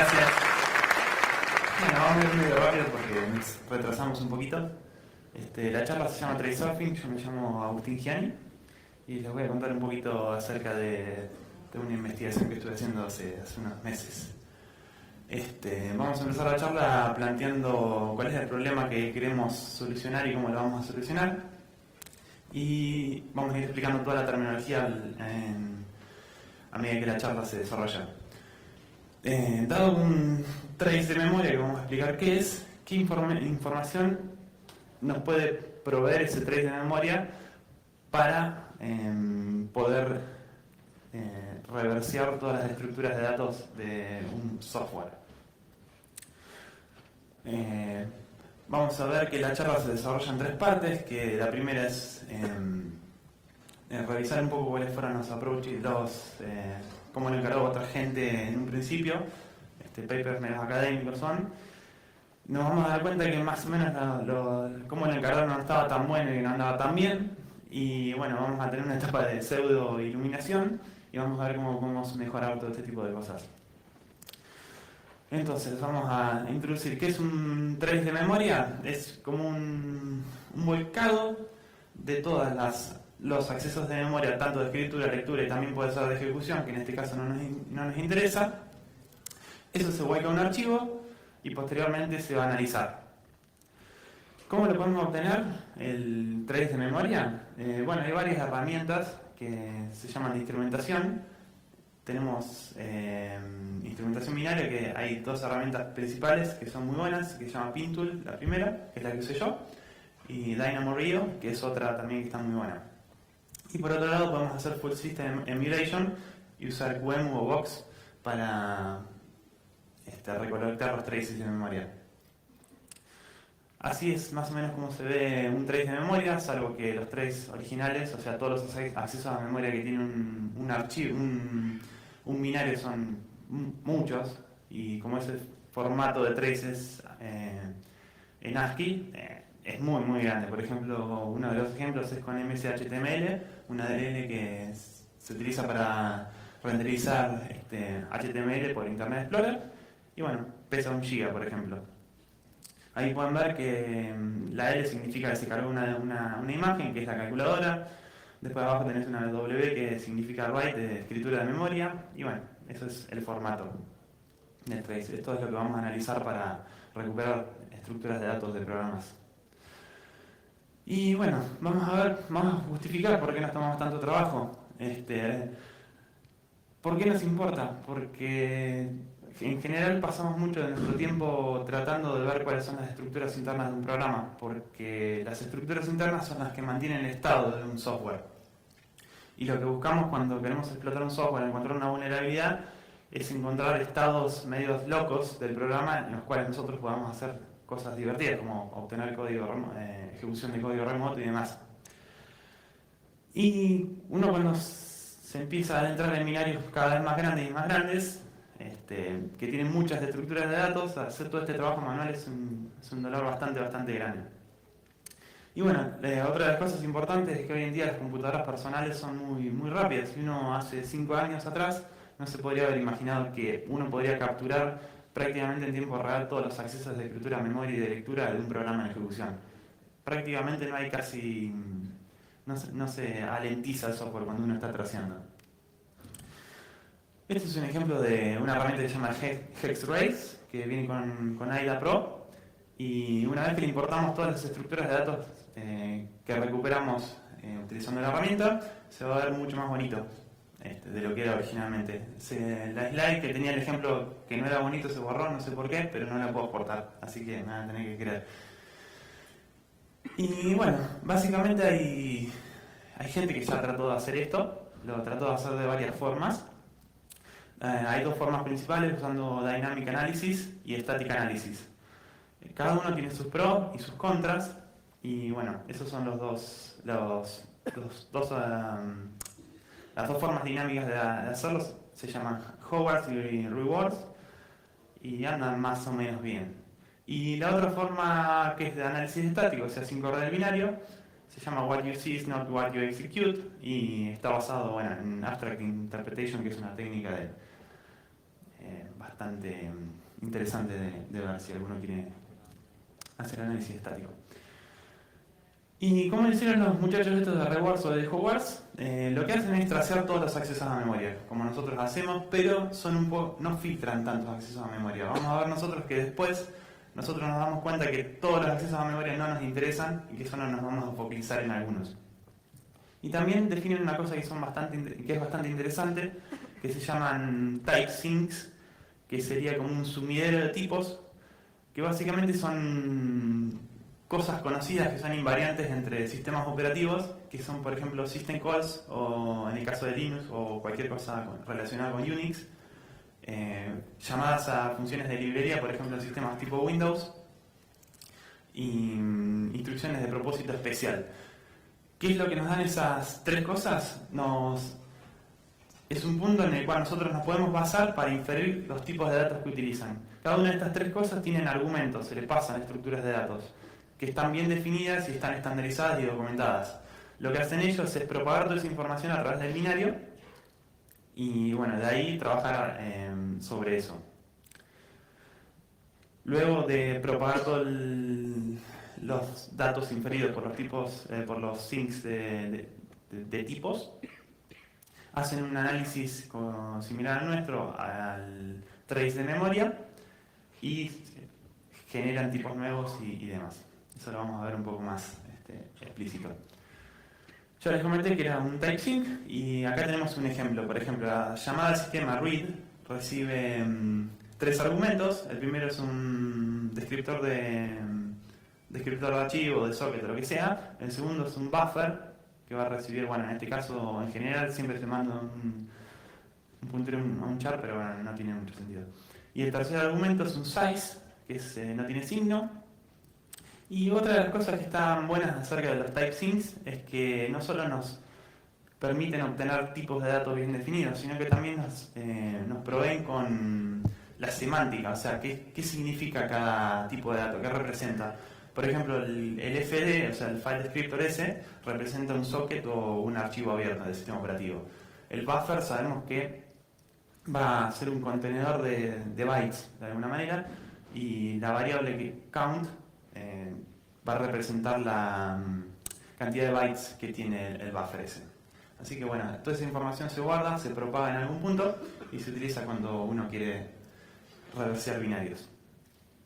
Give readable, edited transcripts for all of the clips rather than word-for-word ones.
gracias. Bueno, vamos a ir medio rápido porque nos retrasamos un poquito. La charla se llama Trace Surfing, yo me llamo Agustín Gianni y les voy a contar un poquito acerca de una investigación que estuve haciendo hace unos meses. Vamos a empezar la charla planteando cuál es el problema que queremos solucionar y cómo lo vamos a solucionar. Y vamos a ir explicando toda la terminología a medida que la charla se desarrolla. Dado un trace de memoria que vamos a explicar qué es, qué información nos puede proveer ese trace de memoria para poder reversear todas las estructuras de datos de un software. Vamos a ver que la charla se desarrolla en tres partes, que la primera es revisar un poco cuáles fueron los approaches, cómo lo encargó otra gente en un principio, papers menos académicos son. Nos vamos a dar cuenta que más o menos cómo lo encargó no estaba tan bueno y no andaba tan bien, y bueno, vamos a tener una etapa de pseudo iluminación y vamos a ver cómo podemos mejorar todo este tipo de cosas. Entonces vamos a introducir qué es un trace de memoria. Es como un volcado de todos los accesos de memoria, tanto de escritura, lectura y también puede ser de ejecución, que en este caso no nos interesa. Eso se vuelca a un archivo y posteriormente se va a analizar. ¿Cómo lo podemos obtener, el trace de memoria? Bueno, hay varias herramientas que se llaman de instrumentación. Tenemos instrumentación binaria, que hay dos herramientas principales que son muy buenas, que se llama Pintool, la primera, que es la que usé yo, y DynamoRio, que es otra también que está muy buena. Y por otro lado podemos hacer Full System Emulation y usar QEMU o Vox para recolectar los traces de memoria. Así es más o menos como se ve un trace de memoria, salvo que los traces originales, o sea, todos los accesos a memoria que tienen un archivo, un binario son muchos, y como ese formato de traces en ASCII es muy muy grande. Por ejemplo, uno de los ejemplos es con MSHTML, una DLL que se utiliza para renderizar HTML por Internet Explorer, y bueno, pesa 1 GB, por ejemplo. Ahí pueden ver que la L significa que se cargó una imagen, que es la calculadora. Después abajo tenés una W que significa write, de escritura de memoria. Y bueno, eso es el formato del trace. Esto es lo que vamos a analizar para recuperar estructuras de datos de programas. Y bueno, vamos a justificar por qué nos tomamos tanto trabajo. ¿Por qué nos importa? Porque en general pasamos mucho de nuestro tiempo tratando de ver cuáles son las estructuras internas de un programa, porque las estructuras internas son las que mantienen el estado de un software. Y lo que buscamos cuando queremos explotar un software, encontrar una vulnerabilidad, es encontrar estados medios locos del programa en los cuales nosotros podamos hacer cosas divertidas, como obtener ejecución de código remoto y demás. Y uno cuando se empieza a adentrar en binarios cada vez más grandes y más grandes, que tienen muchas estructuras de datos, hacer todo este trabajo manual es un dolor bastante grande. Y bueno, otra de las cosas importantes es que hoy en día las computadoras personales son muy rápidas. Si uno hace 5 años atrás no se podría haber imaginado que uno podría capturar prácticamente en tiempo real todos los accesos de escritura, memoria y de lectura de un programa en ejecución. Prácticamente no hay casi... no se alentiza el software cuando uno está traceando. Este es un ejemplo de una herramienta que se llama Hextrace, que viene con AIDA Pro, y una vez que le importamos todas las estructuras de datos que recuperamos utilizando la herramienta, se va a ver mucho más bonito de lo que era originalmente. La slide que tenía el ejemplo que no era bonito se borró, no sé por qué, pero no la puedo exportar, así que me van a tener que creer. Y bueno, básicamente hay gente que ya trató de hacer esto, lo trató de hacer de varias formas. Hay dos formas principales, usando Dynamic Analysis y Static Analysis. Cada uno tiene sus pros y sus contras, y bueno, esos son las dos formas dinámicas de hacerlos. Se llaman Howards y Rewards, y andan más o menos bien. Y la otra forma, que es de análisis estático, o sea, sin correr el binario, se llama What You See is not what you execute, y está basado en Abstract Interpretation, que es una técnica bastante interesante de ver si alguno quiere hacer análisis estático. Y como hicieron los muchachos estos de Rewards o de Hogwarts, lo que hacen es tracear todos los accesos a memoria, como nosotros hacemos, pero no filtran tantos accesos a memoria. Vamos a ver nosotros que después nosotros nos damos cuenta que todos los accesos a memoria no nos interesan y que solo nos vamos a focalizar en algunos. Y también definen una cosa que es bastante interesante, que se llaman type sinks, que sería como un sumidero de tipos, que básicamente son cosas conocidas que son invariantes entre sistemas operativos, que son por ejemplo system calls, o en el caso de Linux, o cualquier cosa relacionada con Unix, llamadas a funciones de librería, por ejemplo en sistemas tipo Windows, y instrucciones de propósito especial. ¿Qué es lo que nos dan esas tres cosas? Es un punto en el cual nosotros nos podemos basar para inferir los tipos de datos que utilizan. Cada una de estas tres cosas tienen argumentos, se le pasan estructuras de datos, que están bien definidas y están estandarizadas y documentadas. Lo que hacen ellos es propagar toda esa información a través del binario y bueno, de ahí trabajar sobre eso. Luego de propagar todos los datos inferidos por los tipos, por los sinks de tipos, hacen un análisis similar al nuestro, al trace de memoria, y generan tipos nuevos y demás. Eso lo vamos a ver un poco más explícito. Yo les comenté que era un type sync y acá tenemos un ejemplo. Por ejemplo, la llamada al sistema read recibe tres argumentos. El primero es un descriptor de archivo, de socket o lo que sea. El segundo es un buffer que va a recibir, bueno, en este caso en general siempre se manda un puntero a un char, pero bueno, no tiene mucho sentido. Y el tercer argumento es un size, que no tiene signo. Y otra de las cosas que están buenas acerca de los type sinks es que no solo nos permiten obtener tipos de datos bien definidos, sino que también nos proveen con la semántica, o sea, qué significa cada tipo de dato, qué representa. Por ejemplo, el FD, o sea, el file descriptor ese, representa un socket o un archivo abierto del sistema operativo. El buffer sabemos que va a ser un contenedor de bytes, de alguna manera, y la variable count va a representar la cantidad de bytes que tiene el buffer ese. Así que bueno, toda esa información se guarda, se propaga en algún punto y se utiliza cuando uno quiere reversear binarios.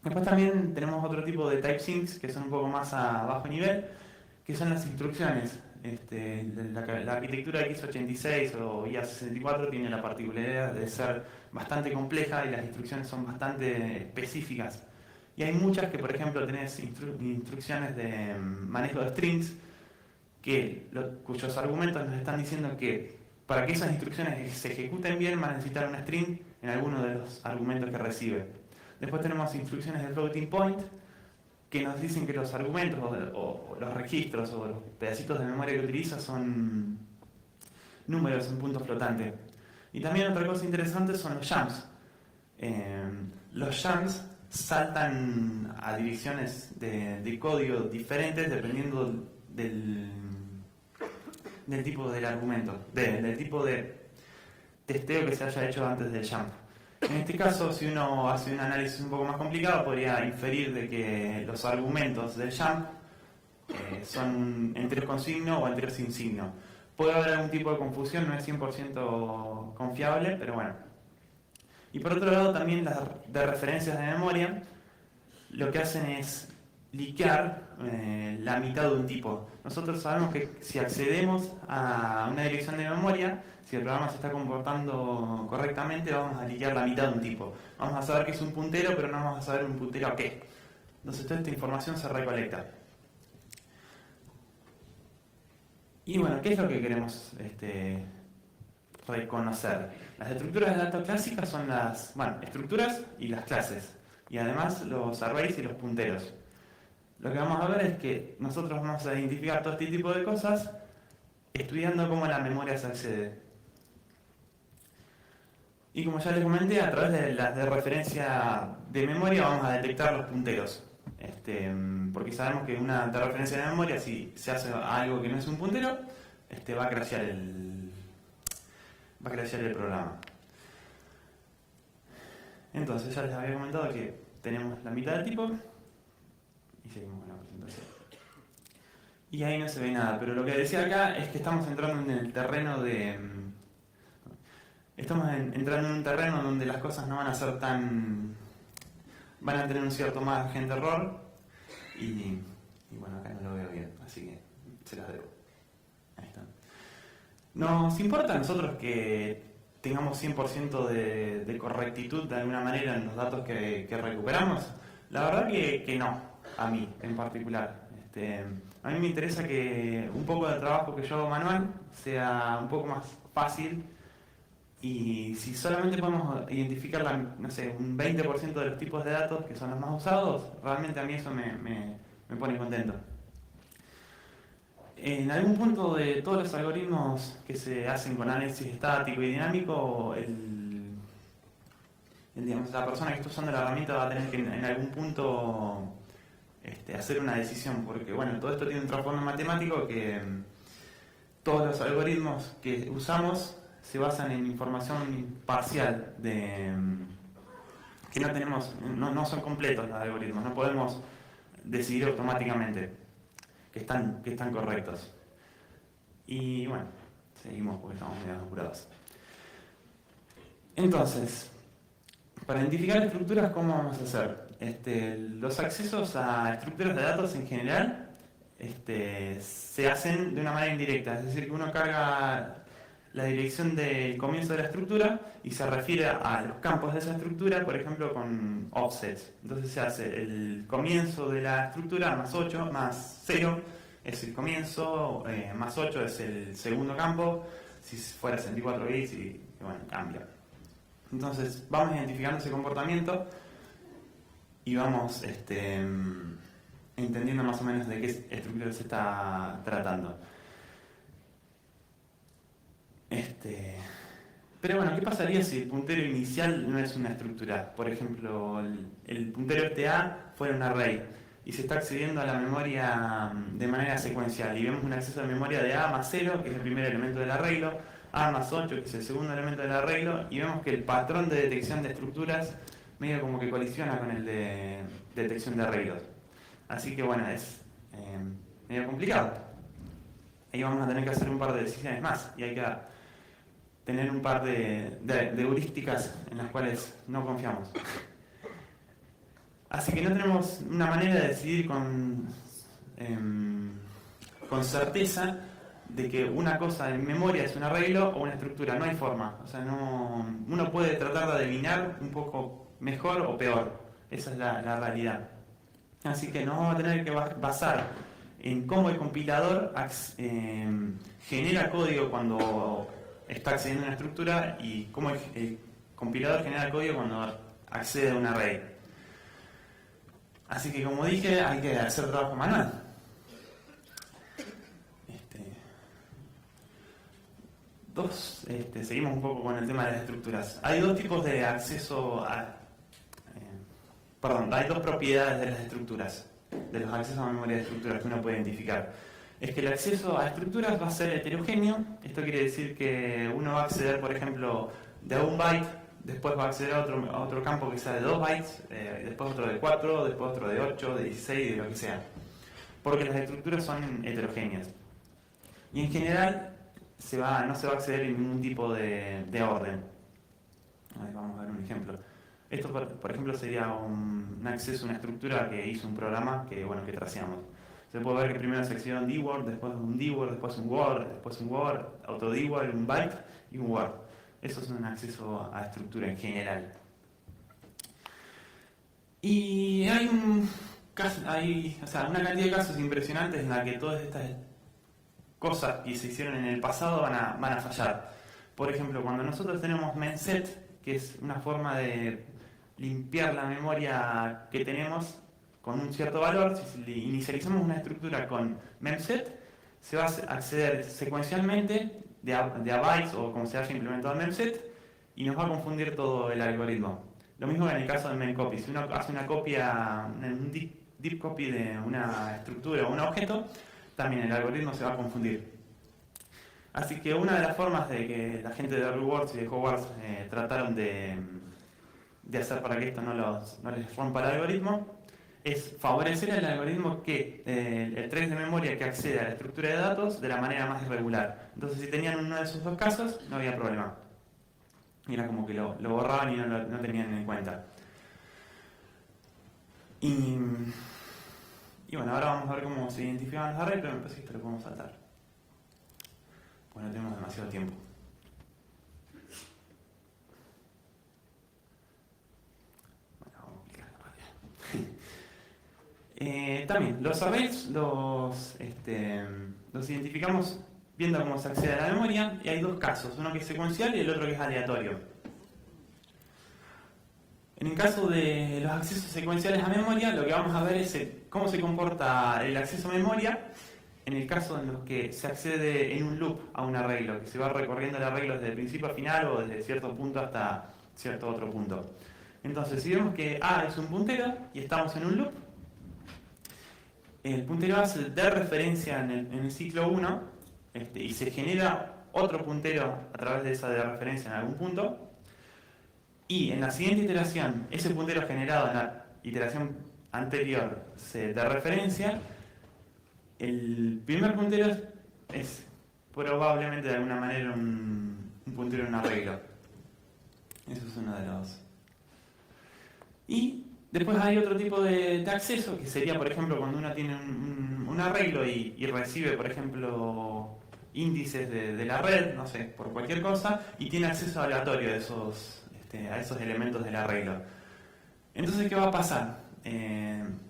Después también tenemos otro tipo de type sinks que son un poco más a bajo nivel, que son las instrucciones. La arquitectura x86 o IA64 tiene la particularidad de ser bastante compleja y las instrucciones son bastante específicas. Y hay muchas que, por ejemplo, tenés instrucciones de manejo de strings cuyos argumentos nos están diciendo que para que esas instrucciones se ejecuten bien van a necesitar una string en alguno de los argumentos que recibe. Después tenemos instrucciones de floating point que nos dicen que los argumentos o los registros o los pedacitos de memoria que utiliza son números en punto flotante. Y también otra cosa interesante son los jumps. Los jumps saltan a direcciones de código diferentes dependiendo del tipo del argumento, del tipo de testeo que se haya hecho antes del jump. En este caso, si uno hace un análisis un poco más complicado, podría inferir de que los argumentos del jump son enteros con signo o enteros sin signo. Puede haber algún tipo de confusión, no es 100% confiable, pero bueno. Y por otro lado, también las de referencias de memoria, lo que hacen es liquear la mitad de un tipo. Nosotros sabemos que si accedemos a una dirección de memoria, si el programa se está comportando correctamente, vamos a liquear la mitad de un tipo. Vamos a saber que es un puntero, pero no vamos a saber un puntero a qué. Entonces toda esta información se recolecta. Y bueno, ¿qué es lo que queremos reconocer? Las estructuras de datos clásicas son las estructuras y las clases. Y además los arrays y los punteros. Lo que vamos a ver es que nosotros vamos a identificar todo este tipo de cosas estudiando cómo la memoria se accede. Y como ya les comenté, a través de las de referencia de memoria vamos a detectar los punteros. Porque sabemos que una de referencia de memoria, si se hace algo que no es un puntero, va a crashear el programa. Entonces ya les había comentado que tenemos la mitad del tipo y seguimos con la presentación. Y ahí no se ve nada, pero lo que decía acá es que estamos entrando en el terreno de... Estamos entrando en un terreno donde las cosas no van a ser tan... van a tener un cierto margen de error y bueno, acá no lo veo bien, así que se las debo. Ahí está. ¿Nos importa a nosotros que tengamos 100% de correctitud de alguna manera en los datos que recuperamos? La verdad que no, a mí en particular. A mí me interesa que un poco del trabajo que yo hago manual sea un poco más fácil y si solamente podemos identificar, no sé, un 20% de los tipos de datos que son los más usados, realmente a mí eso me pone contento. En algún punto de todos los algoritmos que se hacen con análisis estático y dinámico, digamos, la persona que está usando la herramienta va a tener que en algún punto hacer una decisión, porque bueno, todo esto tiene un trasfondo matemático que todos los algoritmos que usamos se basan en información parcial que no tenemos, no son completos los algoritmos, no podemos decidir automáticamente que están correctos. Y bueno, seguimos porque estamos medio apurados. Entonces, para identificar estructuras, ¿cómo vamos a hacer? Los accesos a estructuras de datos en general se hacen de una manera indirecta, es decir, que uno carga la dirección del comienzo de la estructura y se refiere a los campos de esa estructura, por ejemplo, con offsets. Entonces se hace el comienzo de la estructura más 8 más 0 es el comienzo, más 8 es el segundo campo, si fuera 64 bits y bueno, cambia. Entonces vamos identificando ese comportamiento y vamos entendiendo más o menos de qué estructura se está tratando. Pero bueno, ¿qué pasaría si el puntero inicial no es una estructura? Por ejemplo, el puntero A fuera un array y se está accediendo a la memoria de manera secuencial y vemos un acceso de memoria de A más 0, que es el primer elemento del arreglo, A más 8, que es el segundo elemento del arreglo, y vemos que el patrón de detección de estructuras medio como que colisiona con el de detección de arreglos. Así que bueno, es medio complicado. Ahí vamos a tener que hacer un par de decisiones más y hay que tener un par de heurísticas en las cuales no confiamos. Así que no tenemos una manera de decidir con certeza de que una cosa en memoria es un arreglo o una estructura, no hay forma. O sea, uno puede tratar de adivinar un poco mejor o peor, esa es la realidad. Así que nos vamos a tener que basar en cómo el compilador genera código cuando está accediendo a una estructura y cómo el compilador genera código cuando accede a un array. Así que como dije, hay que hacer trabajo manual. Seguimos un poco con el tema de las estructuras. Hay dos tipos de acceso hay dos propiedades de las estructuras, de los accesos a memoria de estructuras que uno puede identificar. Es que el acceso a estructuras va a ser heterogéneo. Esto quiere decir que uno va a acceder, por ejemplo, de a un byte, después va a acceder a otro campo que sea de 2 bytes, después otro de 4, después otro de 8, de 16, de lo que sea. Porque las estructuras son heterogéneas. Y en general no se va a acceder en ningún tipo de orden. Vamos a ver un ejemplo. Esto, por ejemplo, sería un acceso a una estructura que hizo un programa que traceamos. Se puede ver que primero se accedió a un dword, después un dword, después un word, después un word, otro dword, un byte y un word. Eso es un acceso a estructura en general. Y hay una cantidad de casos impresionantes en la que todas estas cosas que se hicieron en el pasado van a fallar. Por ejemplo, cuando nosotros tenemos memset, que es una forma de limpiar la memoria que tenemos con un cierto valor, si inicializamos una estructura con memset, se va a acceder secuencialmente de a bytes o como se haya implementado memset y nos va a confundir todo el algoritmo. Lo mismo en el caso de memcopy. Si uno hace una copia, un deep copy de una estructura o un objeto, también el algoritmo se va a confundir. Así que una de las formas de que la gente de Rewards y de Hogwarts trataron de de hacer para que esto no les rompa el algoritmo es favorecer al algoritmo que el trace de memoria que accede a la estructura de datos de la manera más irregular. Entonces, si tenían uno de esos dos casos, no había problema. Y era como que lo borraban y no tenían en cuenta. Y bueno, ahora vamos a ver cómo se identificaban los arrays, pero me parece que esto lo podemos saltar. Porque no tenemos demasiado tiempo. Bueno, vamos a clicar rápido. También, los arrays los identificamos viendo cómo se accede a la memoria, y hay dos casos, uno que es secuencial y el otro que es aleatorio. En el caso de los accesos secuenciales a memoria, lo que vamos a ver es cómo se comporta el acceso a memoria en el caso en los que se accede en un loop a un arreglo, que se va recorriendo el arreglo desde el principio a final o desde cierto punto hasta cierto otro punto. Entonces, si vemos que A es un puntero y estamos en un loop, el puntero A se da referencia en el ciclo 1 y se genera otro puntero a través de esa de referencia en algún punto, y en la siguiente iteración, ese puntero generado en la iteración anterior se da referencia. El primer puntero es probablemente de alguna manera un puntero en un arreglo. Eso es uno de los. Y después hay otro tipo de acceso, que sería, por ejemplo, cuando uno tiene un arreglo y recibe, por ejemplo, índices de la red, no sé, por cualquier cosa, y tiene acceso aleatorio a esos elementos del arreglo. Entonces, ¿qué va a pasar?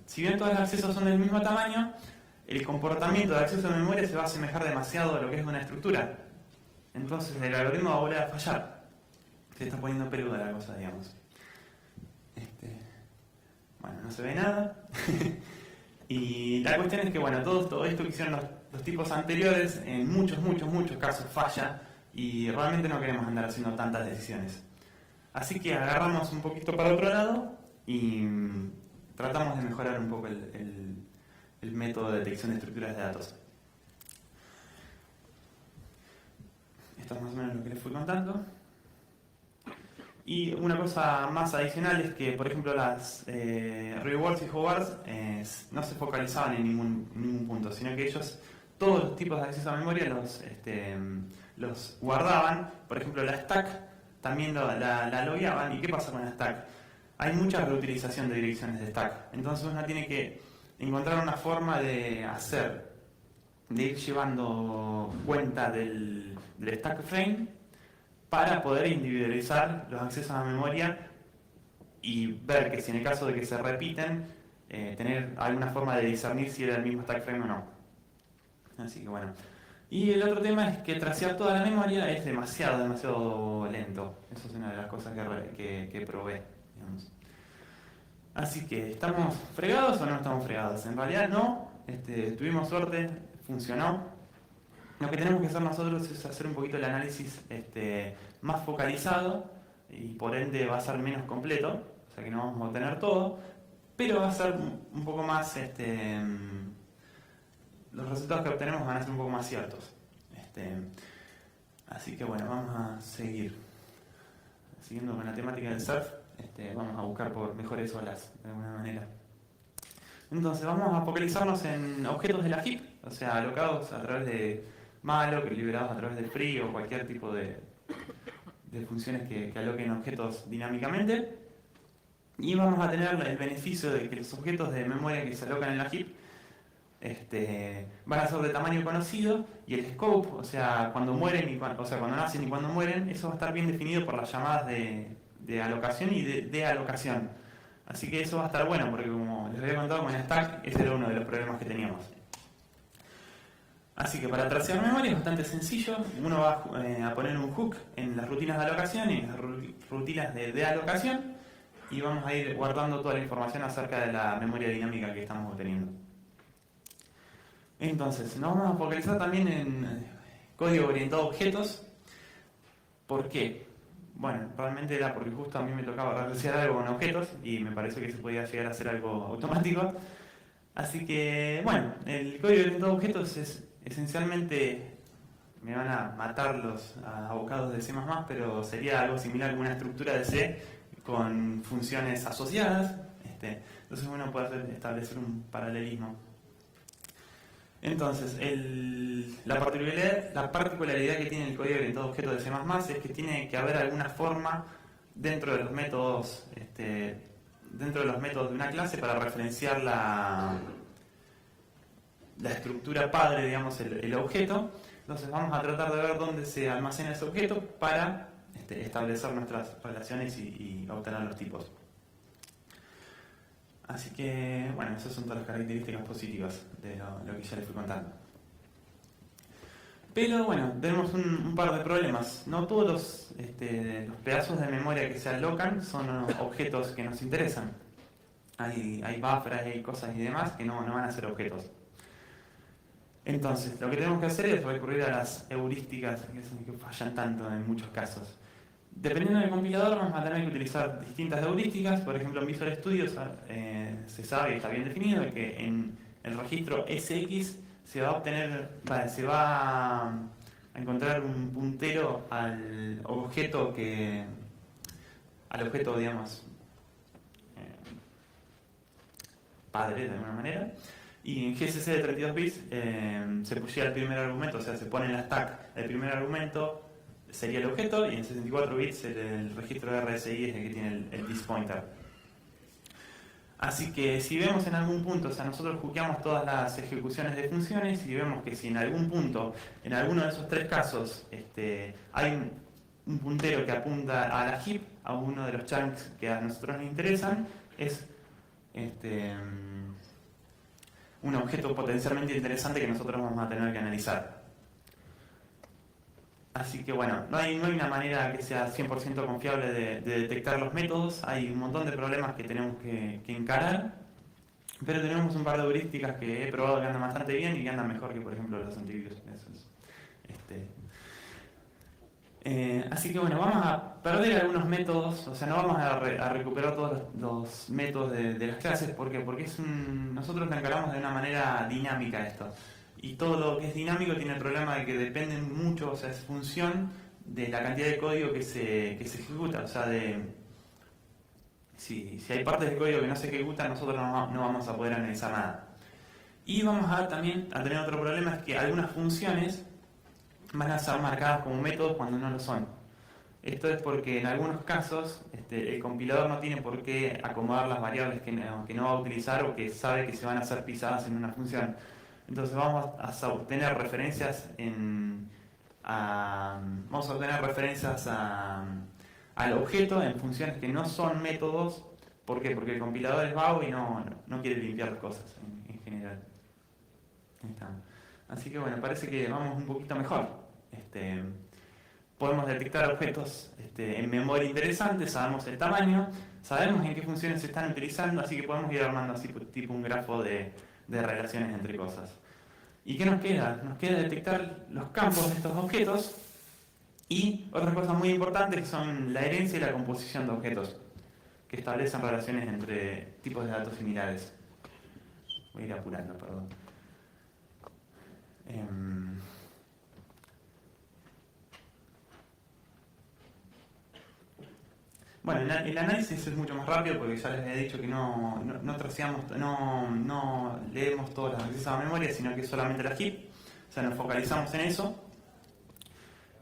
Si bien todos los accesos son del mismo tamaño, el comportamiento de acceso a memoria se va a asemejar demasiado a lo que es una estructura. Entonces el algoritmo va a volver a fallar. Se está poniendo peluda la cosa, digamos. Bueno, no se ve nada. Y la cuestión es que, bueno, todo esto que hicieron los tipos anteriores, en muchos casos falla, y realmente no queremos andar haciendo tantas decisiones. Así que agarramos un poquito para otro lado y tratamos de mejorar un poco el método de detección de estructuras de datos. Esto es más o menos lo que les fui contando. Y una cosa más adicional es que, por ejemplo, las rewards y howards no se focalizaban en ningún punto, sino que ellos, todos los tipos de acceso a memoria los guardaban. Por ejemplo, la stack también la logueaban. ¿Y qué pasa con la stack? Hay mucha reutilización de direcciones de stack. Entonces uno tiene que encontrar una forma de ir llevando cuenta del stack frame para poder individualizar los accesos a memoria y ver que si en el caso de que se repiten, tener alguna forma de discernir si era el mismo stack frame o no. Así que bueno. Y el otro tema es que tracear toda la memoria es demasiado lento. Eso es una de las cosas que probé, digamos. Así que, ¿estamos fregados o no estamos fregados? En realidad no, tuvimos suerte, funcionó. Lo que tenemos que hacer nosotros es hacer un poquito el análisis más focalizado, y por ende va a ser menos completo, o sea que no vamos a obtener todo, pero va a ser un poco más, los resultados que obtenemos van a ser un poco más ciertos. Así que bueno, vamos a seguir. Siguiendo con la temática del surf, vamos a buscar por mejores olas, de alguna manera. Entonces vamos a focalizarnos en objetos de la heap, o sea, alocados a través de malloc, liberados a través del free o cualquier tipo de funciones que aloquen objetos dinámicamente. Y vamos a tener el beneficio de que los objetos de memoria que se alocan en la heap van a ser de tamaño conocido, y el scope, o sea, cuando mueren cuando nacen y cuando mueren, eso va a estar bien definido por las llamadas de alocación y de alocación. Así que eso va a estar bueno, porque como les había contado con Stack, ese era uno de los problemas que teníamos. Así que para tracear memoria es bastante sencillo. Uno va a poner un hook en las rutinas de alocación y en las rutinas de alocación, y vamos a ir guardando toda la información acerca de la memoria dinámica que estamos obteniendo. Entonces, nos vamos a focalizar también en código orientado a objetos. ¿Por qué? Bueno, realmente era porque justo a mí me tocaba realizar algo con objetos y me pareció que se podía llegar a hacer algo automático. Así que, bueno, el código orientado a objetos es esencialmente, me van a matar los abocados de C++, pero sería algo similar a una estructura de C con funciones asociadas. Entonces uno puede establecer un paralelismo. Entonces, la particularidad que tiene el código de orientado a objetos de C++ es que tiene que haber alguna forma dentro de los métodos de una clase para referenciar la estructura padre, digamos, el objeto. Entonces vamos a tratar de ver dónde se almacena ese objeto para establecer nuestras relaciones y obtener los tipos. Así que, bueno, esas son todas las características positivas de lo que ya les fui contando. Pero bueno, tenemos un par de problemas. No todos los pedazos de memoria que se alocan son objetos que nos interesan. Hay buffers, hay cosas y demás que no van a ser objetos. Entonces, lo que tenemos que hacer es recurrir a las heurísticas que fallan tanto en muchos casos. Dependiendo del compilador vamos a tener que utilizar distintas heurísticas. Por ejemplo, en Visual Studio se sabe y está bien definido que en el registro SX se va a encontrar un puntero al objeto digamos, padre de alguna manera. Y en GCC de 32 bits se pushea el primer argumento, o sea, se pone en la stack el primer argumento sería el objeto, y en 64 bits el registro de RSI es el que tiene el dispointer. Así que si vemos en algún punto, o sea, nosotros juqueamos todas las ejecuciones de funciones y vemos que si en algún punto, en alguno de esos tres casos, hay un puntero que apunta a la heap, a uno de los chunks que a nosotros nos interesan, es un objeto potencialmente interesante que nosotros vamos a tener que analizar. Así que bueno, no hay una manera que sea 100% confiable de detectar los métodos. Hay un montón de problemas que tenemos que encarar, pero tenemos un par de heurísticas que he probado que andan bastante bien y que andan mejor que, por ejemplo, los antivirus. Así que bueno, vamos a perder algunos métodos, o sea, no vamos a recuperar todos los métodos de las clases. ¿Por qué? Porque nosotros lo encaramos de una manera dinámica esto. Y todo lo que es dinámico tiene el problema de que depende mucho, o sea, es función de la cantidad de código que se ejecuta. O sea, si hay partes del código que no se ejecutan, nosotros no vamos a poder analizar nada. Y vamos también a tener otro problema, es que algunas funciones van a ser marcadas como métodos cuando no lo son. Esto es porque en algunos casos el compilador no tiene por qué acomodar las variables que no va a utilizar o que sabe que se van a ser pisadas en una función. Entonces vamos a obtener referencias al objeto en funciones que no son métodos. ¿Por qué? Porque el compilador es vago y no quiere limpiar las cosas en general. Así que bueno, parece que vamos un poquito mejor. Podemos detectar objetos en memoria interesantes, sabemos el tamaño, sabemos en qué funciones se están utilizando, así que podemos ir armando así tipo un grafo de relaciones entre cosas. ¿Y qué nos queda? Nos queda detectar los campos de estos objetos y otras cosas muy importantes que son la herencia y la composición de objetos que establecen relaciones entre tipos de datos similares. Voy a ir apurando, perdón. Bueno, el análisis es mucho más rápido porque ya les había dicho que no leemos todos los accesos a memoria, sino que solamente la heap. O sea, nos focalizamos en eso.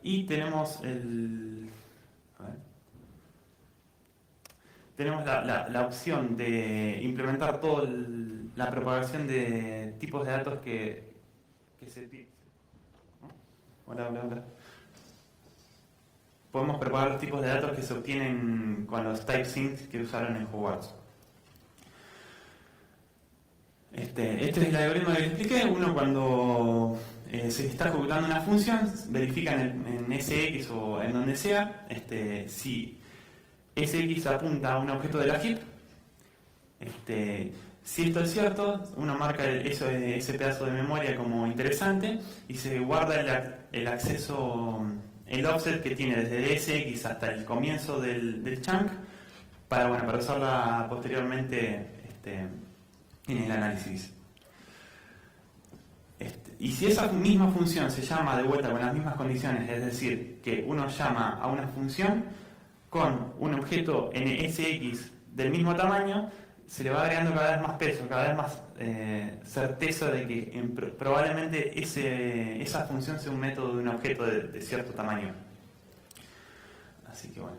Y tenemos la opción de implementar toda la propagación de tipos de datos que se... Hola. Podemos preparar los tipos de datos que se obtienen con los type syncs que usaron en Hogwarts. Este es el algoritmo que les expliqué. Uno, cuando se está ejecutando una función, verifica en SX o en donde sea si SX apunta a un objeto de la heap. Si esto es cierto, uno marca ese pedazo de memoria como interesante y se guarda el acceso, el offset que tiene desde SX hasta el comienzo del chunk para usarla posteriormente en el análisis. Y si esa misma función se llama de vuelta con las mismas condiciones, es decir, que uno llama a una función con un objeto NSX del mismo tamaño, se le va agregando cada vez más peso, cada vez más certeza de que probablemente esa función sea un método de un objeto de cierto tamaño. Así que bueno.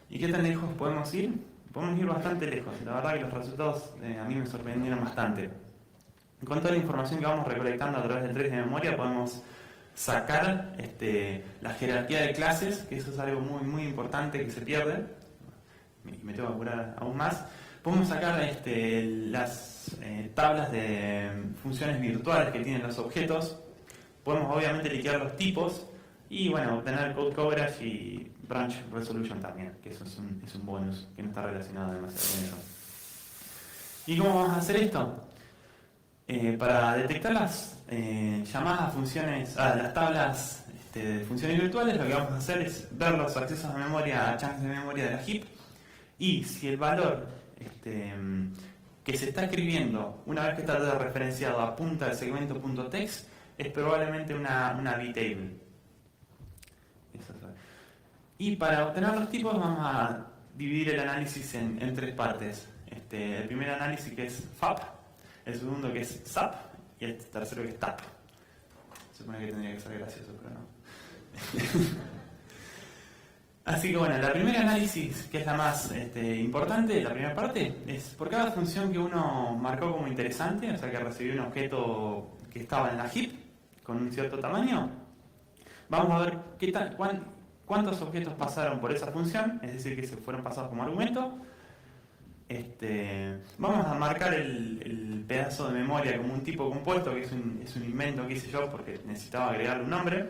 ¿Y qué tan lejos podemos ir? Podemos ir bastante lejos. La verdad que los resultados a mí me sorprendieron bastante. Con toda la información que vamos recolectando a través del 3 de memoria, podemos sacar la jerarquía de clases, que eso es algo muy, muy importante que se pierde. Me tengo que apurar aún más. Podemos sacar las tablas de funciones virtuales que tienen los objetos. Podemos obviamente liquear los tipos y bueno, obtener code coverage y branch resolution también, que eso es un bonus que no está relacionado demasiado con eso. ¿Y cómo vamos a hacer esto? Para detectar las llamadas a funciones, las tablas de funciones virtuales, lo que vamos a hacer es ver los accesos a memoria, a chunks de memoria de la heap, y si el valor que se está escribiendo una vez que está referenciado apunta al segmento .text, es probablemente una vtable. Y para obtener los tipos vamos a dividir el análisis en tres partes. El primer análisis, que es FAP, el segundo, que es SAP, y el tercero, que es TAP. Se supone que tendría que ser gracioso, pero no. Así que bueno, la primera análisis, que es la más importante, la primera parte, es por cada función que uno marcó como interesante, o sea que recibió un objeto que estaba en la heap con un cierto tamaño, vamos a ver cuántos objetos pasaron por esa función, es decir, que se fueron pasados como argumento. Vamos a marcar el pedazo de memoria como un tipo compuesto, que es un invento que hice yo porque necesitaba agregarle un nombre.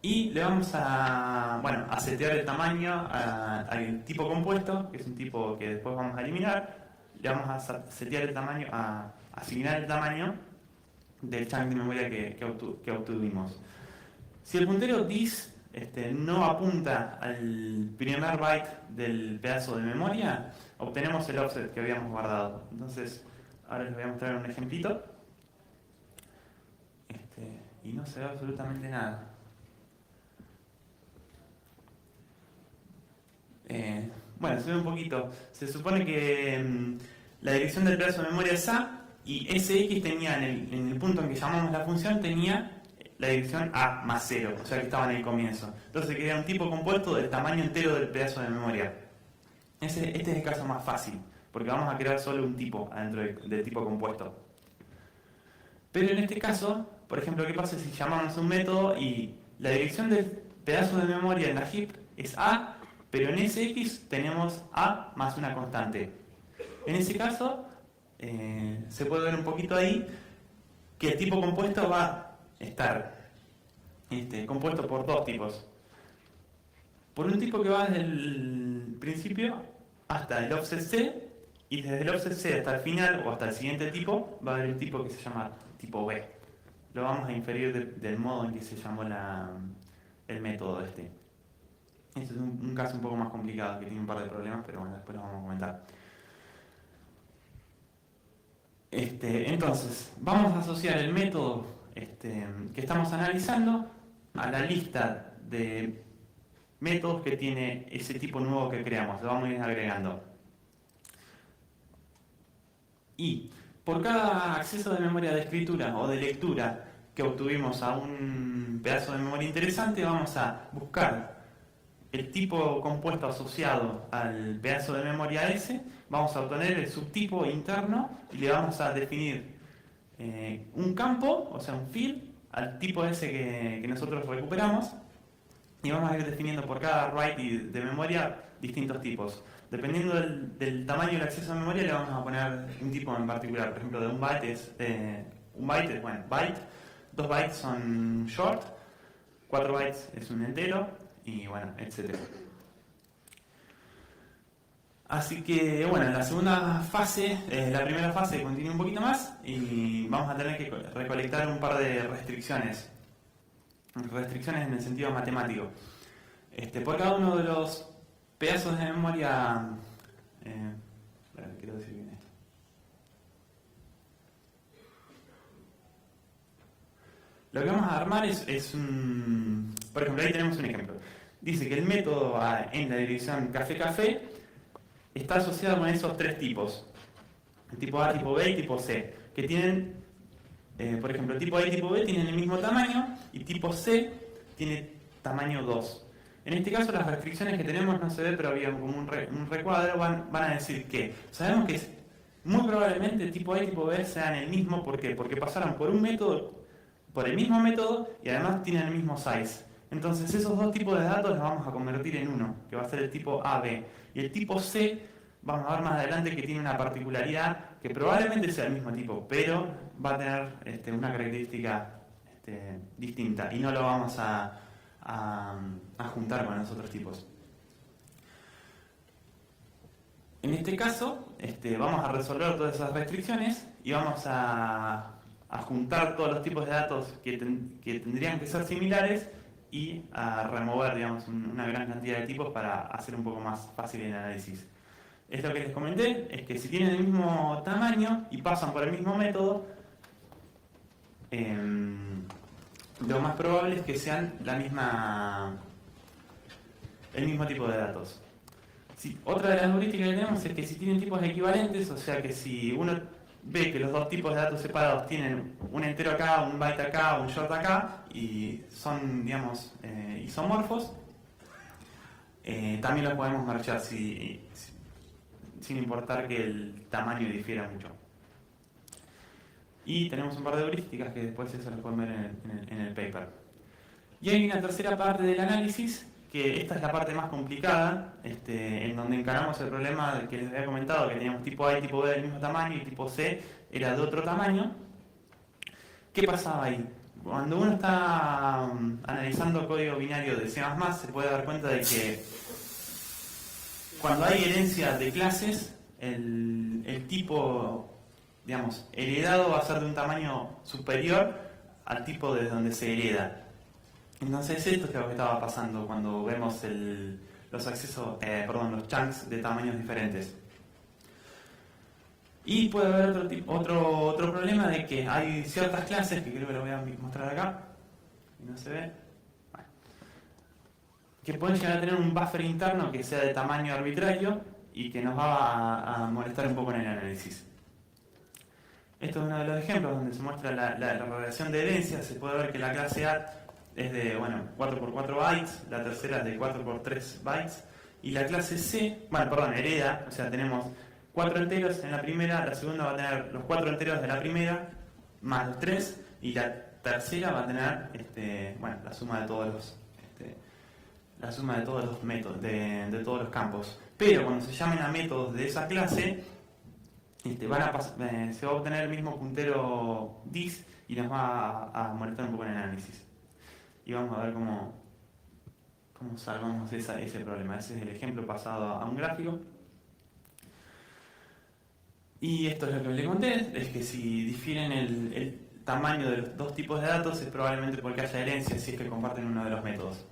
Y le vamos a setear el tamaño al tipo compuesto, que es un tipo que después vamos a eliminar. Le vamos a setear el tamaño, a asignar el tamaño del chunk de memoria que obtuvimos. Si el puntero dis no apunta al primer byte del pedazo de memoria, obtenemos el offset que habíamos guardado. Entonces, ahora les voy a mostrar un ejemplito. Y no se ve absolutamente nada. Bueno, se ve un poquito. Se supone que la dirección del pedazo de memoria es A, y SX tenía en el punto en que llamamos la función, tenía la dirección A más 0, o sea que estaba en el comienzo. Entonces quería un tipo compuesto del tamaño entero del pedazo de memoria. Este es el caso más fácil, porque vamos a crear solo un tipo adentro del tipo compuesto. Pero en este caso, por ejemplo, ¿qué pasa si llamamos un método y la dirección del pedazo de memoria en la heap es A, pero en SX tenemos A más una constante? En ese caso, se puede ver un poquito ahí que el tipo compuesto va a estar compuesto por dos tipos. Por un tipo que va desde el principio hasta el offset C, y desde el offset C hasta el final o hasta el siguiente tipo va a haber un tipo que se llama tipo B. Lo vamos a inferir del modo en que se llamó el método este. Este es un caso un poco más complicado, que tiene un par de problemas, pero bueno, después lo vamos a comentar. Entonces, vamos a asociar el método que estamos analizando a la lista de métodos que tiene ese tipo nuevo que creamos. Lo vamos a ir agregando. Y por cada acceso de memoria de escritura o de lectura que obtuvimos a un pedazo de memoria interesante, vamos a buscar el tipo compuesto asociado al pedazo de memoria ese, vamos a obtener el subtipo interno y le vamos a definir un campo, o sea un field, al tipo ese que nosotros recuperamos, y vamos a ir definiendo por cada write de memoria distintos tipos. Dependiendo del tamaño del acceso a memoria, le vamos a poner un tipo en particular. Por ejemplo, de un byte es byte, 2 bytes son short, 4 bytes es un entero, y bueno, etcétera. Así que bueno, la segunda fase, la primera fase continúa un poquito más y vamos a tener que recolectar un par de restricciones. Restricciones en el sentido matemático. Por cada uno de los pedazos de memoria... quiero decir bien esto. Lo que vamos a armar es un... Por ejemplo, ahí tenemos un ejemplo. dice que el método en la dirección café-café está asociado con esos tres tipos. El tipo A, tipo B y tipo C, que tienen, por ejemplo, el tipo A y tipo B tienen el mismo tamaño y tipo C tiene tamaño 2. En este caso las restricciones que tenemos no se ve, pero había como un recuadro, van a decir que sabemos que muy probablemente tipo A y tipo B sean el mismo, ¿por qué? Porque pasaron por un método, por el mismo método y además tienen el mismo size. Entonces esos dos tipos de datos los vamos a convertir en uno, que va a ser el tipo AB. Y el tipo C, vamos a ver más adelante que tiene una particularidad que probablemente sea el mismo tipo, pero va a tener una característica distinta y no lo vamos a juntar con los otros tipos. En este caso, vamos a resolver todas esas restricciones y vamos a juntar todos los tipos de datos que tendrían que ser similares y a remover, digamos, una gran cantidad de tipos para hacer un poco más fácil el análisis. Esto que les comenté es que si tienen el mismo tamaño y pasan por el mismo método, lo más probable es que sean el mismo tipo de datos. Sí, otra de las heurísticas que tenemos es que si tienen tipos equivalentes, o sea que si uno ve que los dos tipos de datos separados tienen un entero acá, un byte acá, un short acá, y son, digamos, isomorfos, también los podemos marchar sin importar que el tamaño difiera mucho. Y tenemos un par de heurísticas que después eso lo pueden ver en el paper. Y hay una tercera parte del análisis, que esta es la parte más complicada, en donde encaramos el problema que les había comentado, que teníamos tipo A y tipo B del mismo tamaño y tipo C era de otro tamaño. ¿Qué pasaba ahí? Cuando uno está analizando código binario de C++, se puede dar cuenta de que cuando hay herencia de clases, el tipo, digamos, heredado va a ser de un tamaño superior al tipo de donde se hereda. Entonces esto es lo que estaba pasando cuando vemos los chunks de tamaños diferentes. Y puede haber otro problema de que hay ciertas clases, que creo que lo voy a mostrar acá, y no se ve, que pueden llegar a tener un buffer interno que sea de tamaño arbitrario y que nos va a molestar un poco en el análisis. Esto es uno de los ejemplos donde se muestra la relación de herencia. Se puede ver que la clase A es de 4x4 bytes, la tercera es de 4x3 bytes, y la clase C, hereda, o sea, tenemos 4 enteros en la primera, la segunda va a tener los 4 enteros de la primera, más los 3, y la tercera va a tener la suma de todos los métodos, de todos los campos. Pero cuando se llamen a métodos de esa clase, se va a obtener el mismo puntero dis y nos va a molestar un poco en el análisis. Y vamos a ver cómo salvamos ese problema. Ese es el ejemplo pasado a un gráfico. Y esto es lo que le conté, es que si difieren el tamaño de los dos tipos de datos es probablemente porque haya herencia si es que comparten uno de los métodos.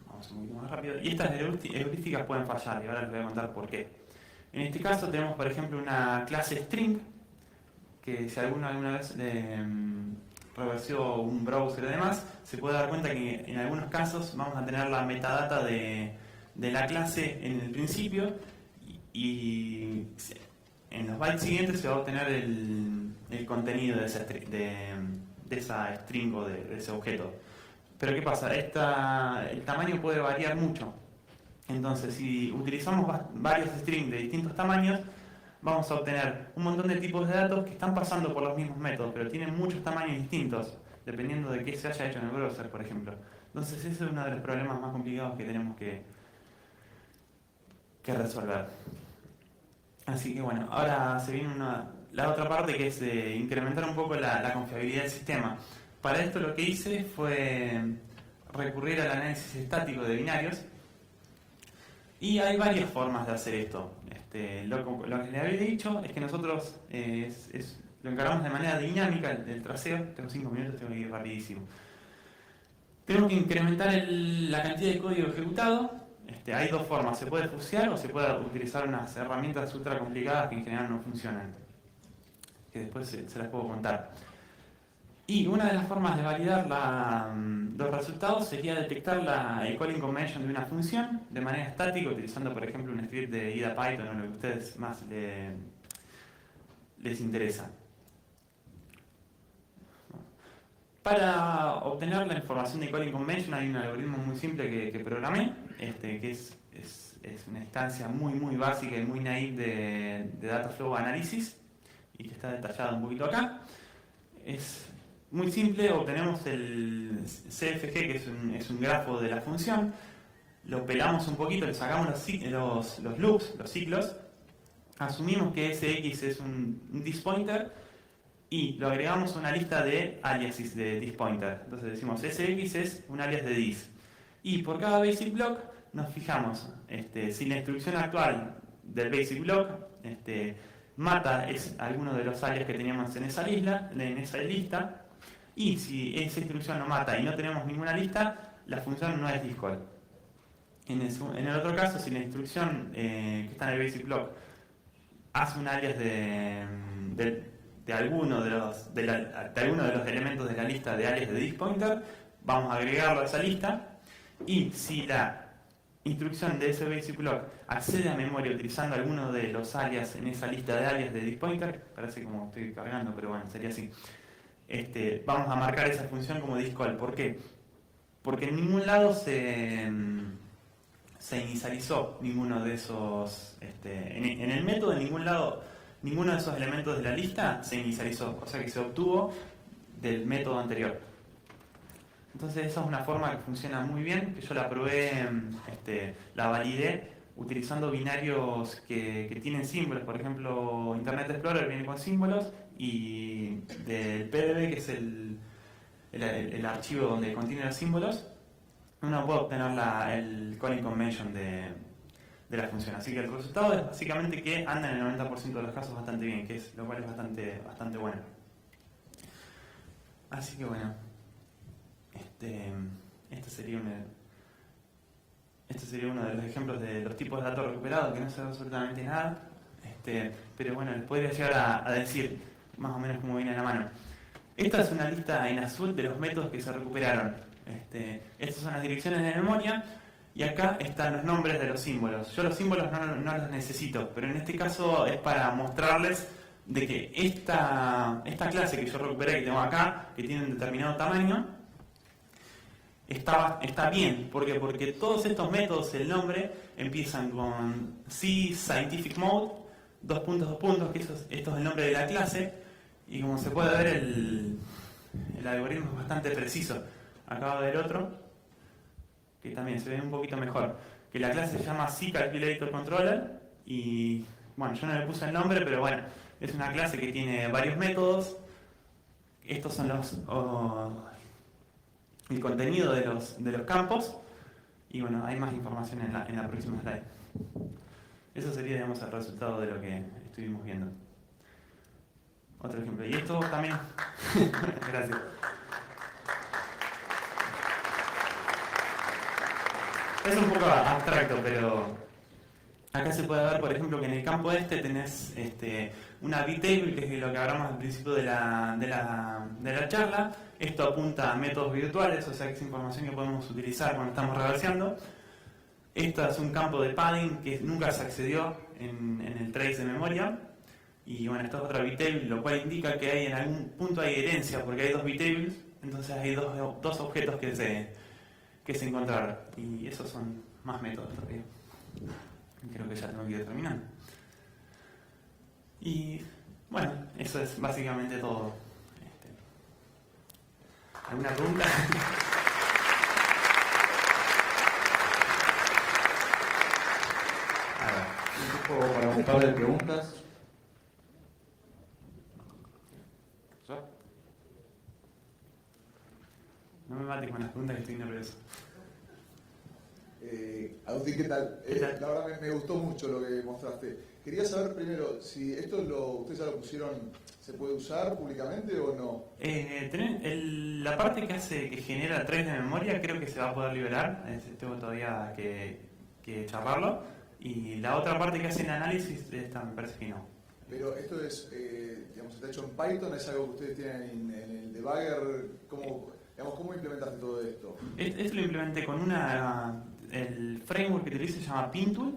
Vamos un poquito más rápido. Y estas heurísticas pueden fallar y ahora les voy a contar por qué. En este caso tenemos, por ejemplo, una clase string que si alguna vez reversió un browser y demás, se puede dar cuenta que en algunos casos vamos a tener la metadata de la clase en el principio y en los bytes siguientes se va a obtener el contenido de esa string o de ese objeto. Pero ¿qué pasa? El tamaño puede variar mucho. Entonces, si utilizamos varios strings de distintos tamaños, vamos a obtener un montón de tipos de datos que están pasando por los mismos métodos, pero tienen muchos tamaños distintos, dependiendo de qué se haya hecho en el browser, por ejemplo. Entonces, ese es uno de los problemas más complicados que tenemos que resolver. Así que bueno, ahora se viene la otra parte, que es incrementar un poco la confiabilidad del sistema. Para esto lo que hice fue recurrir al análisis estático de binarios. Y hay varias formas de hacer esto. Lo que les había dicho es que nosotros lo encargamos de manera dinámica, el traceo. Tengo 5 minutos, tengo que ir rapidísimo. Tenemos que incrementar la cantidad de código ejecutado. Hay dos formas, se puede fusear o se puede utilizar unas herramientas ultra complicadas que en general no funcionan, que después se las puedo contar. Y una de las formas de validar los resultados sería detectar el calling convention de una función de manera estática, utilizando por ejemplo un script de IDA Python o lo que a ustedes más les interesa. Para obtener la información de calling convention hay un algoritmo muy simple que programé, que es una instancia muy básica y muy naive de Data Flow Analysis y que está detallado un poquito acá. Es muy simple, obtenemos el CFG, que es un grafo de la función, lo pelamos un poquito, le sacamos los loops, los ciclos, asumimos que SX es un dispointer y lo agregamos a una lista de aliases de dispointer. Entonces decimos SX es un alias de dis. Y por cada basic block nos fijamos si la instrucción actual del basic block mata alguno de los alias que teníamos en esa lista, y si esa instrucción no mata y no tenemos ninguna lista, la función no es discall. En el otro caso, si la instrucción que está en el basic block hace un alias de alguno de los elementos de la lista de alias de dispointer, vamos a agregarlo a esa lista, y si la instrucción de ese basic block accede a memoria utilizando alguno de los alias en esa lista de alias de dispointer, parece como estoy cargando, pero bueno, sería así. Vamos a marcar esa función como discall. ¿Por qué? Porque en ningún lado se inicializó ninguno de esos. En el método, en ningún lado, ninguno de esos elementos de la lista se inicializó, o sea que se obtuvo del método anterior. Entonces esa es una forma que funciona muy bien, que yo la probé, la validé utilizando binarios que tienen símbolos. Por ejemplo, Internet Explorer viene con símbolos, y del PDB, que es el archivo donde contiene los símbolos, uno puede obtener el calling convention de la función. Así que el resultado es básicamente que anda en el 90% de los casos bastante bien, lo cual es bastante bueno. Así que bueno, este sería uno de los ejemplos de los tipos de datos recuperados, que no sé absolutamente nada, pero bueno, les podría llegar a decir más o menos cómo viene a la mano. Esta es una lista en azul de los métodos que se recuperaron. Estas son las direcciones de memoria, y acá están los nombres de los símbolos. Yo los símbolos no los necesito, pero en este caso es para mostrarles de que esta clase que yo recuperé, que tengo acá, que tiene un determinado tamaño, está bien. ¿Por qué? Porque todos estos métodos, el nombre, empiezan con C Scientific Mode, dos puntos, que esto es el nombre de la clase, y como se puede ver el algoritmo es bastante preciso. Acabo de ver otro, que también se ve un poquito mejor, que la clase se llama C Calculator Controller, y bueno, yo no le puse el nombre, pero bueno, es una clase que tiene varios métodos. Estos son el contenido de los campos, y bueno, hay más información en la próxima slide. Eso sería, digamos, el resultado de lo que estuvimos viendo. Otro ejemplo. Y esto también... Gracias. Es un poco abstracto, pero acá se puede ver, por ejemplo, que en el campo tenés una B-table, que es lo que hablamos al principio de la charla. Esto apunta a métodos virtuales, o sea que es información que podemos utilizar cuando estamos reverseando. Esto es un campo de padding que nunca se accedió en el trace de memoria. Y bueno, esto es otra B-table, lo cual indica que en algún punto hay herencia, porque hay dos B-tables, entonces hay dos objetos que se encontraron. Y esos son más métodos todavía. Creo que ya tengo que ir terminando. Y bueno, eso es básicamente todo. ¿Alguna pregunta? A ver, para un par de preguntas. No me mates con las preguntas, que estoy nervioso. Agustín, ¿qué tal? ¿Qué tal? La verdad me gustó mucho lo que mostraste. Quería saber primero si esto ustedes ya lo pusieron, ¿se puede usar públicamente o no? La parte que genera trace de memoria creo que se va a poder liberar. Tengo todavía que charlarlo. Y la otra parte que hace el análisis, esta me parece que no. Pero esto es, digamos, está hecho en Python, es algo que ustedes tienen en el debugger, ¿cómo? Digamos, ¿cómo implementaste todo esto? Esto lo implementé con el framework que utilizo se llama Pintool,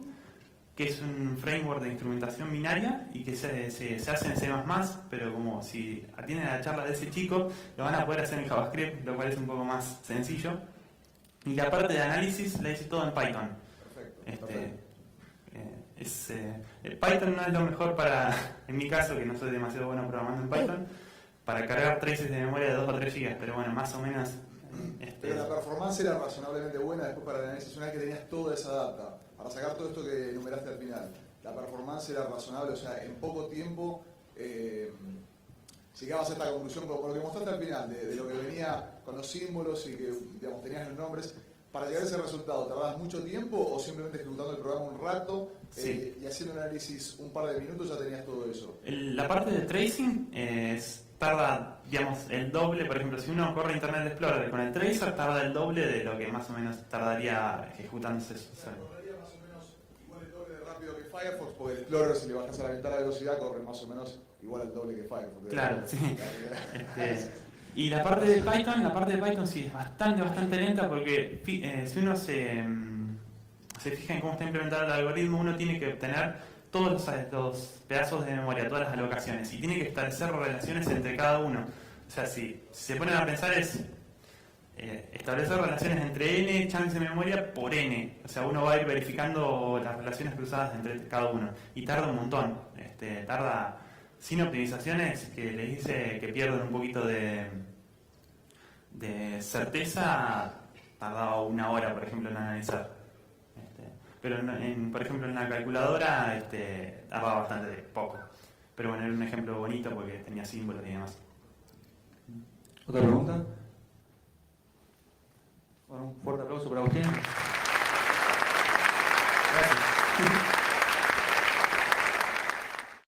que es un framework de instrumentación binaria y que se hace en C++, pero como si atienden a la charla de ese chico, lo van a poder hacer en JavaScript, lo cual es un poco más sencillo. Y la parte de análisis la hice todo en Python. Perfecto. Python no es lo mejor en mi caso, que no soy demasiado bueno programando en Python, para cargar traces de memoria de 2 o 3 GB, pero bueno, más o menos... Pero la performance era razonablemente buena después para el análisis, una vez que tenías toda esa data, para sacar todo esto que enumeraste al final. La performance era razonable, o sea, en poco tiempo llegabas a esta conclusión con lo que mostraste al final, de lo que venía con los símbolos y que, digamos, tenías los nombres. Para llegar a ese resultado, ¿tardabas mucho tiempo o simplemente ejecutando el programa un rato y haciendo un análisis un par de minutos ya tenías todo eso? La parte de tracing tarda, digamos, el doble. Por ejemplo, si uno corre Internet Explorer con el tracer, tarda el doble de lo que más o menos tardaría ejecutándose eso. Tardaría más o menos igual el doble de rápido que Firefox, porque el Explorer, si le bajas a la ventana de velocidad, corre más o menos igual al doble que Firefox. Claro, sí. Y la parte de Python sí es bastante lenta, porque si uno se fija en cómo está implementado el algoritmo, uno tiene que obtener todos los pedazos de memoria, todas las alocaciones, y tiene que establecer relaciones entre cada uno. O sea, si se ponen a pensar es establecer relaciones entre n chunks de memoria por n. O sea, uno va a ir verificando las relaciones cruzadas entre cada uno, y tarda un montón. Tarda, sin optimizaciones, que les dice que pierden un poquito de certeza, tardaba 1 hora, por ejemplo, en analizar. Pero, por ejemplo, en la calculadora tardaba bastante poco. Pero bueno, era un ejemplo bonito porque tenía símbolos y demás. ¿Otra pregunta? Bueno, un fuerte aplauso para Agustín. Gracias.